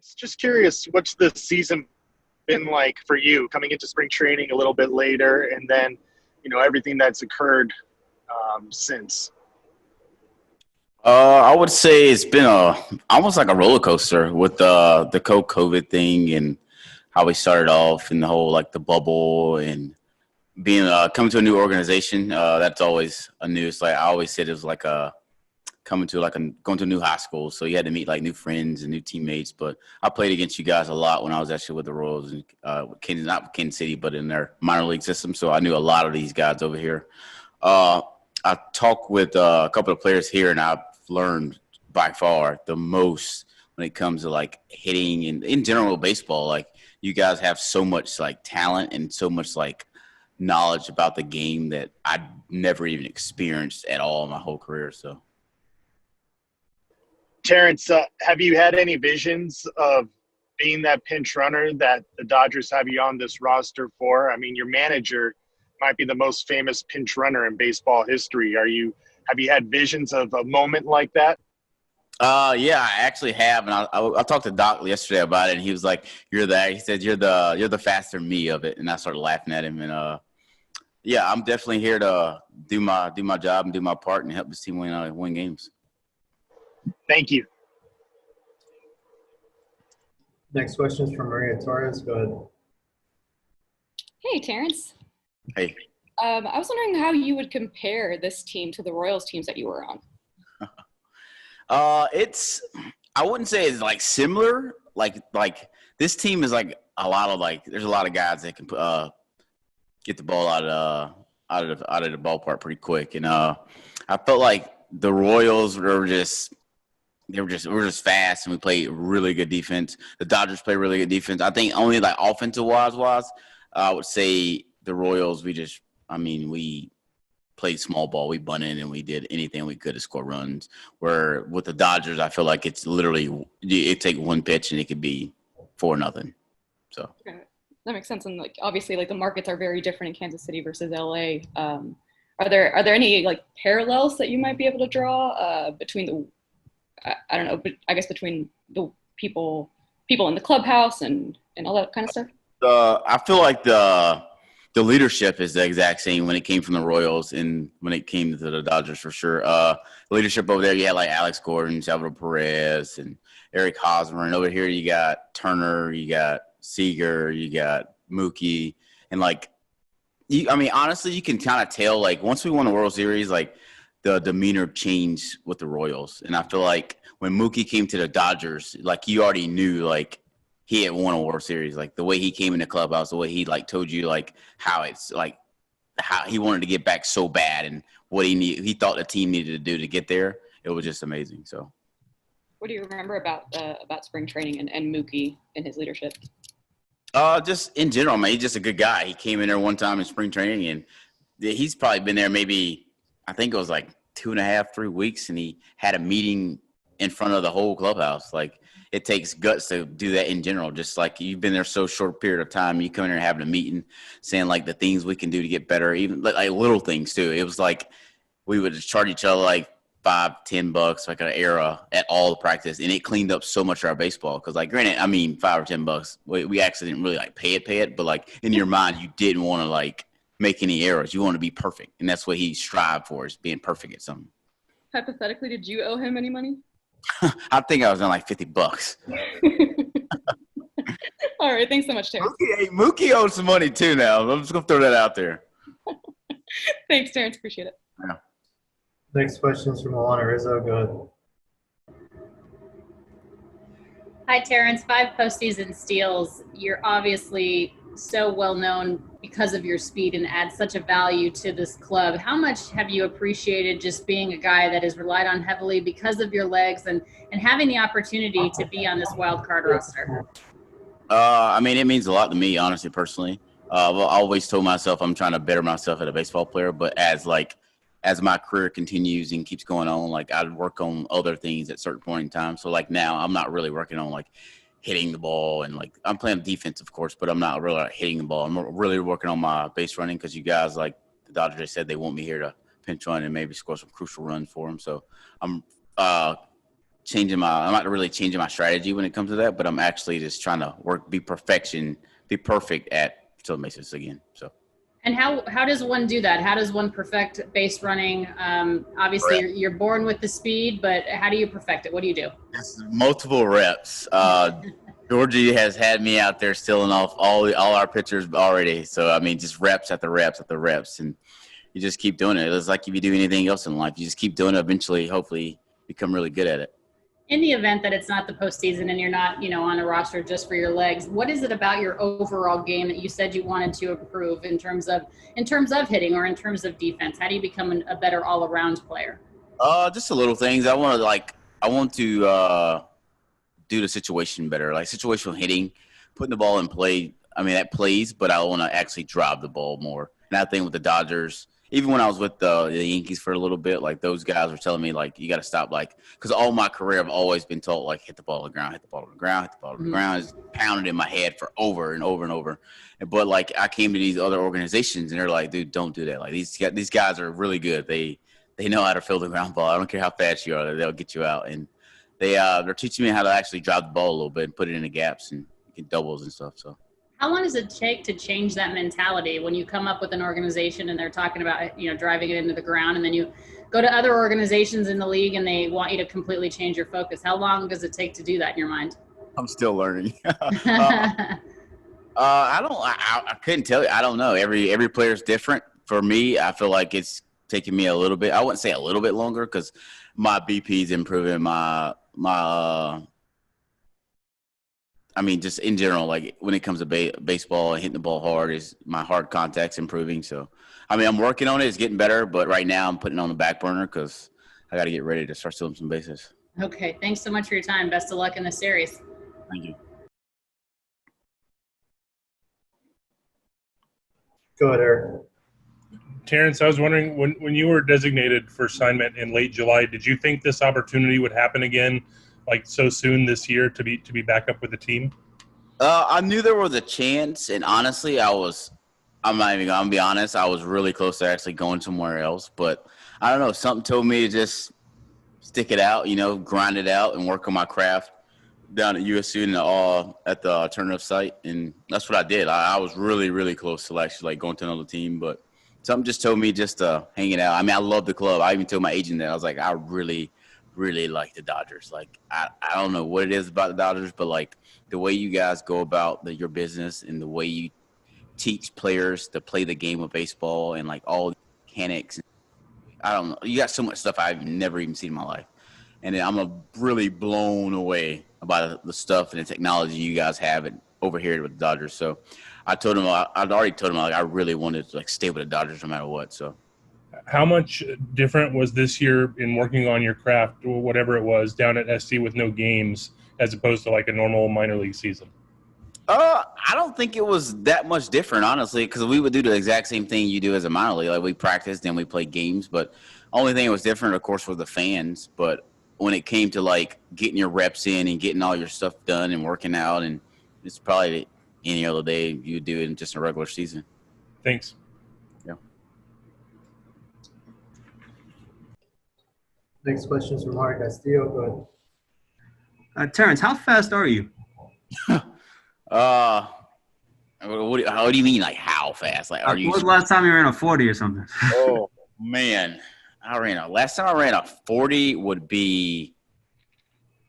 Terrance, just curious, what's the season been like for you coming into spring training a little bit later, and then, everything that's occurred since? I would say it's been almost like a roller coaster with the COVID thing and how we started off and the whole like the bubble and being coming to a new organization. That's always a new. It's like I always said, it was like a coming to going to a new high school. So you had to meet like new friends and new teammates. But I played against you guys a lot when I was actually with the Royals and not with Kansas City, but in their minor league system. So I knew a lot of these guys over here. I talked with a couple of players here, and I've learned by far the most when it comes to like hitting and in general baseball. Like you guys have so much like talent and so much like knowledge about the game that I'd never even experienced at all in my whole career. So. Terrance, have you had any visions of being that pinch runner that the Dodgers have you on this roster for? I mean, your manager might be the most famous pinch runner in baseball history. Have you had visions of a moment like that? Yeah, I actually have, and I talked to Doc yesterday about it, and he was like, "You're that." He said, "You're the faster me of it," and I started laughing at him. And yeah, I'm definitely here to do my job and do my part and help this team win games. Thank you. Next question is from Maria Torres. Go ahead. Hey, Terrance. Hey. I was wondering how you would compare this team to the Royals teams that you were on. I wouldn't say it's like similar. Like this team is like a lot of like. There's a lot of guys that can get the ball out of the ballpark pretty quick, and I felt like the Royals were just fast, and we played really good defense. The Dodgers play really good defense. I think only like offensive wise, I would say the Royals. We played small ball. We bunted and we did anything we could to score runs. Where with the Dodgers, I feel like it's literally it take one pitch and it could be 4-0. So okay. That makes sense. And like obviously, like the markets are very different in Kansas City versus LA. Are there any like parallels that you might be able to draw between the I don't know, but I guess between the people in the clubhouse and all that kind of stuff? I feel like the leadership is the exact same when it came from the Royals and when it came to the Dodgers for sure. The leadership over there, you had like Alex Gordon, Salvador Perez, and Eric Hosmer. And over here, you got Turner, you got Seager, you got Mookie. And like, honestly, you can kind of tell, like, once we won the World Series, like, the demeanor changed with the Royals. And I feel like when Mookie came to the Dodgers, like, you already knew, like, he had won a World Series. Like, the way he came in the clubhouse, the way he, like, told you, like, how it's, like, how he wanted to get back so bad and what he thought the team needed to do to get there. It was just amazing. So, what do you remember about spring training and Mookie and his leadership? Just in general, man, he's just a good guy. He came in there one time in spring training, and he's probably been there maybe, I think it was like 2.5, 3 weeks, and he had a meeting in front of the whole clubhouse. Like, it takes guts to do that in general. Just like you've been there so short period of time, you come in there having a meeting, saying like the things we can do to get better, even like little things too. It was like we would charge each other like $5-10 like an era at all the practice, and it cleaned up so much of our baseball. Because like, granted, $5 or $10, we actually didn't really like pay it, but like in your mind, you didn't want to like make any errors. You want to be perfect, and that's what he strived for, is being perfect at something. Hypothetically, did you owe him any money? I think I was on like $50. All right, thanks so much, Terrance. Mookie owes some money too now. I'm just gonna throw that out there. Thanks, Terrance. Appreciate it. Yeah. Next question is from Alana Rizzo. Go ahead. Hi, Terrance. 5 postseason steals. You're obviously so well known because of your speed and add such a value to this club. How much have you appreciated just being a guy that is relied on heavily because of your legs and having the opportunity to be on this wild card roster? It means a lot to me, honestly, personally. I always told myself I'm trying to better myself as a baseball player, but as my career continues and keeps going on, like, I'd work on other things at certain point in time. So like now I'm not really working on like hitting the ball, and like I'm playing defense, of course, but I'm not really like hitting the ball. I'm really working on my base running, because you guys, like the Dodgers, said they want me here to pinch run and maybe score some crucial runs for them. So I'm I'm not really changing my strategy when it comes to that, but I'm actually just trying to be perfect at still makes this again. So. And how does one do that? How does one perfect base running? Obviously, you're born with the speed, but how do you perfect it? What do you do? It's multiple reps. Georgie has had me out there stealing off all our pitchers already. So, I mean, just reps after reps after reps. And you just keep doing it. It's like if you do anything else in life, you just keep doing it. Eventually, hopefully, become really good at it. In the event that it's not the postseason and you're not, on a roster just for your legs, what is it about your overall game that you said you wanted to improve in terms of hitting or in terms of defense? How do you become a better all-around player? Just the little things. I want to do the situation better, like situational hitting, putting the ball in play. I mean, that plays, but I want to actually drive the ball more. And I think with the Dodgers, even when I was with the Yankees for a little bit, like those guys were telling me, like, you got to stop, like, because all my career I've always been told, like, hit the ball on the ground, hit the ball on the ground, hit the ball on the ground. It's pounded in my head for over and over and over. But, like, I came to these other organizations, and they're like, dude, don't do that. Like, these guys are really good. They know how to field the ground ball. I don't care how fast you are. They'll get you out. And they're teaching me how to actually drive the ball a little bit and put it in the gaps and get doubles and stuff, so. How long does it take to change that mentality when you come up with an organization and they're talking about, driving it into the ground, and then you go to other organizations in the league and they want you to completely change your focus? How long does it take to do that in your mind? I'm still learning. I couldn't tell you. I don't know. Every player is different. For me, I feel like it's taking me a little bit. I wouldn't say a little bit longer because my BP is improving. I mean, just in general, like when it comes to baseball and hitting the ball hard, is my hard contact's improving. So, I mean, I'm working on it. It's getting better, but right now I'm putting it on the back burner because I got to get ready to start stealing some bases. Okay. Thanks so much for your time. Best of luck in the series. Thank you. Go ahead, Eric. Terrance, I was wondering, when you were designated for assignment in late July, did you think this opportunity would happen again, like so soon this year, to be back up with the team? I knew there was a chance, and honestly, I'm not even going to be honest, I was really close to actually going somewhere else, but I don't know, something told me to just stick it out, grind it out and work on my craft down at USU and at the alternative site, and that's what I did. I was really, really close to actually like going to another team, but something just told me just to hang it out. I mean, I love the club. I even told my agent that. I was like, I really like the Dodgers. Like, I don't know what it is about the Dodgers, but like the way you guys go about your business and the way you teach players to play the game of baseball and like all the mechanics. I don't know. You got so much stuff I've never even seen in my life. And I'm really blown away about the stuff and the technology you guys have over here with the Dodgers. So I'd already told him like I really wanted to like stay with the Dodgers no matter what. So. How much different was this year in working on your craft, or whatever it was, down at SC with no games, as opposed to like a normal minor league season? I don't think it was that much different, honestly, because we would do the exact same thing you do as a minor league. Like we practiced and we played games, but only thing that was different, of course, was the fans. But when it came to like getting your reps in and getting all your stuff done and working out, and it's probably any other day you would do it in just a regular season. Thanks. Yeah. Next question is from Mark Castillo. Go ahead. Terrance, how fast are you? How do you mean, like how fast? Like, are you? When was the last time you ran a 40 or something? Oh man, last time I ran a 40 would be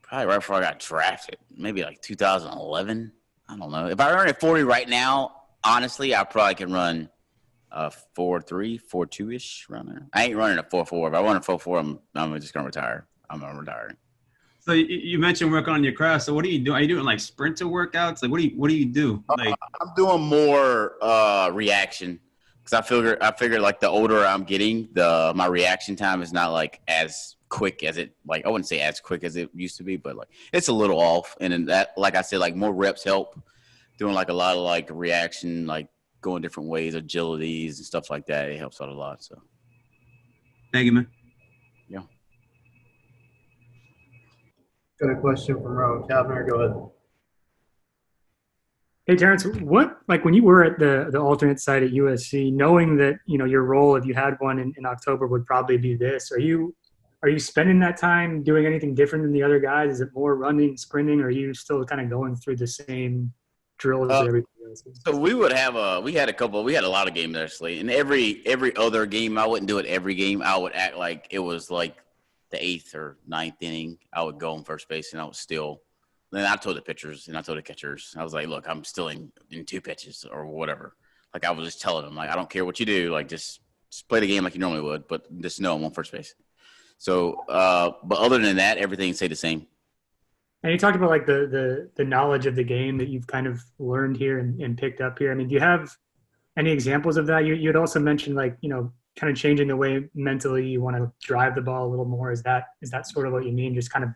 probably right before I got drafted, maybe like 2011. I don't know. If I run a 40 right now, honestly, I probably can run a 4.3, 4.2-ish around there. I ain't running a 4.4. If I run a 4.4, I'm just gonna retire. I'm retiring. So you mentioned working on your craft. So what do you do? Are you doing like sprinter workouts? Like what do you do? Like I'm doing more reaction because I figure like the older I'm getting, my reaction time is not like as quick as it, like I wouldn't say as quick as it used to be, but like it's a little off. And then that, like I said, like more reps help. Doing like a lot of like reaction, like going different ways, agilities and stuff like that. It helps out a lot. So thank you, man. Yeah. Got a question from Rowan Kavner. Go ahead. Hey, Terrance, when you were at the alternate site at USC, knowing that, your role, if you had one in October, would probably be this, are you are you spending that time doing anything different than the other guys? Is it more running, sprinting, or are you still kind of going through the same drills that everybody else is? So we had a lot of games actually. And every other game, I wouldn't do it every game. I would act like it was like the 8th or 9th inning. I would go on first base and I was still. Then I told the pitchers and I told the catchers, I was like, look, I'm still in 2 pitches or whatever. Like I was just telling them, like, I don't care what you do, like just play the game like you normally would, but just know I'm on first base. So, but other than that, everything stayed the same. And you talked about like the knowledge of the game that you've kind of learned here and picked up here. I mean, do you have any examples of that? You had also mentioned like, kind of changing the way mentally you want to drive the ball a little more. Is that sort of what you mean? Just kind of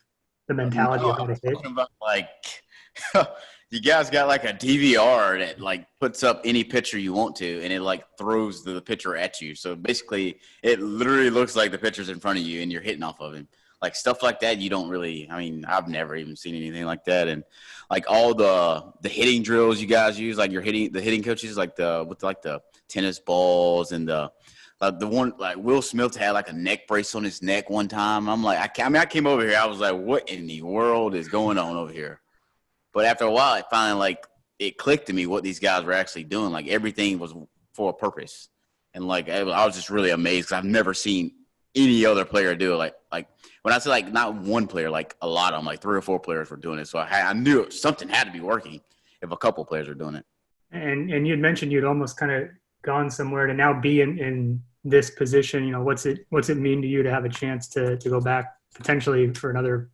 the mentality of how to hit? About like you guys got like a DVR that like puts up any pitcher you want to, and it like throws the pitcher at you. So basically, it literally looks like the pitcher's in front of you, and you're hitting off of him. Like stuff like that, you don't really. I mean, I've never even seen anything like that. And like all the hitting drills you guys use, like the hitting coaches, like with the tennis balls and the one like Will Smith had like a neck brace on his neck one time. I'm like, I came over here, I was like, what in the world is going on over here? But after a while, it finally like it clicked to me what these guys were actually doing. Like everything was for a purpose, and like I was just really amazed because I've never seen any other player do it. Like when I say like not one player, like a lot of them, like 3 or 4 players were doing it. So I knew something had to be working if a couple players were doing it. And you'd mentioned you'd almost kind of gone somewhere to now be in this position. What's it mean to you to have a chance to go back potentially for another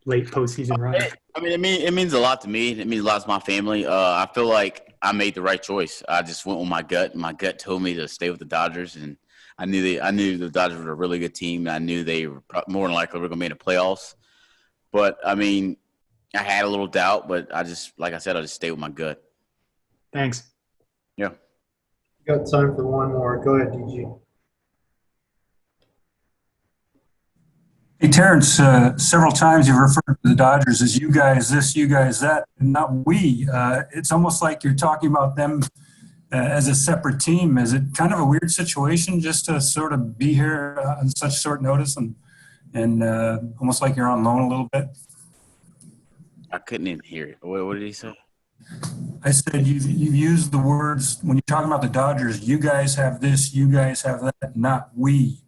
late postseason run? I mean, it means a lot to me. It means a lot to my family. I feel like I made the right choice. I just went with my gut. My gut told me to stay with the Dodgers, and I knew the Dodgers were a really good team. I knew they were more than likely were going to be in the playoffs. But I mean, I had a little doubt, but I just stayed with my gut. Thanks. Yeah. Got time for one more. Go ahead, DG. Hey, Terrance, several times you've referred to the Dodgers as you guys this, you guys that, and not we. It's almost like you're talking about them as a separate team. Is it kind of a weird situation just to sort of be here on such short notice and almost like you're on loan a little bit? I couldn't even hear it. What did he say? I said you've used the words when you're talking about the Dodgers, you guys have this, you guys have that, not we.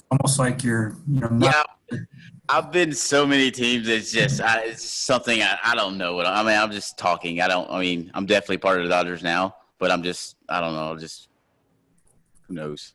Almost like you're not. Yeah, I've been so many teams. It's just it's something I don't know. I'm just talking. I'm definitely part of the Dodgers now, but I don't know. Just who knows?